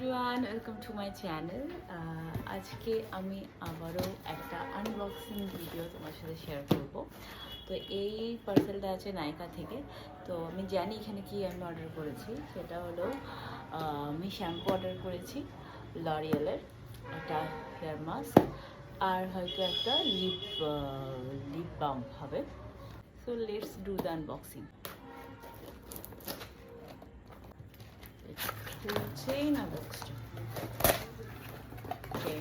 Everyone, welcome to my channel. আজকে আমি আবারও একটা আনবক্সিং ভিডিও তোমার সাথে শেয়ার করব। তো এই পার্সেলটা আছে নাইকা থেকে। তো আমি জানি এখানে কি আমি অর্ডার করেছি। সেটা হলো আমি শ্যাম্পু অর্ডার করেছি লরিয়ালের, একটা হেয়ার মাস্ক, আর হয়তো একটা লিপ বাম হবে। So let's do the unboxing. খুলছেই না বক্সটা। ওকে,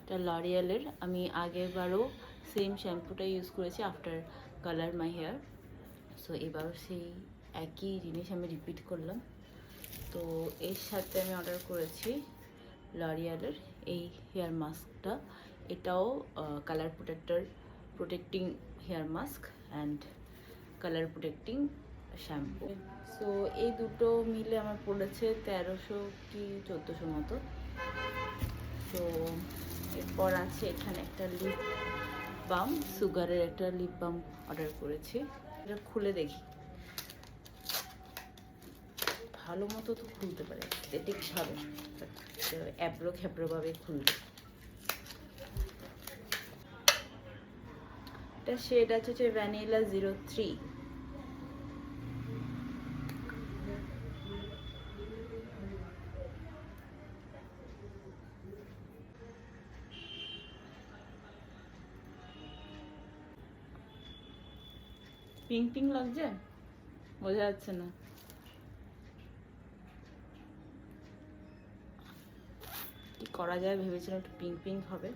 এটা লরিয়ালের। আমি আগেরবারও সেম শ্যাম্পুটা ইউজ করেছি আফটার কালার মাই হেয়ার। সো এবারও সেই একই জিনিস আমি রিপিট করলাম। তো এর সাথে আমি অর্ডার করেছি লরিয়ালের এই হেয়ার মাস্কটা। এটাও colour protecting hair mask and colour protecting shampoo. So এই দুটো মিলে আমার পড়েছে 1300 কি 1400 মতো। তো এরপর আছে এখানে একটা লিপ বাম, সুগারের একটা লিপ বাম অর্ডার করেছি। এটা খুলে দেখি, ভালো মতো তো খুলতে পারে, এস্থেটিকভাবে, অ্যাব্রো খ্যাব্রোভাবে খুলবে। এটা শেড আছে হচ্ছে ভ্যানিলা 03। পিঙ্ক পিঙ্ক লাগছে, বোঝা যাচ্ছে না। কি করা যায় ভেবেছিলাম একটু পিঙ্ক পিঙ্ক হবে।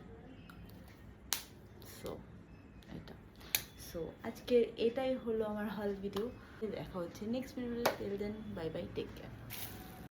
সো এটা, সো আজকে এটাই হলো আমার হল ভিডিও। দেখা হচ্ছে নেক্সট ভিডিওতে। Till then, bye bye, take care.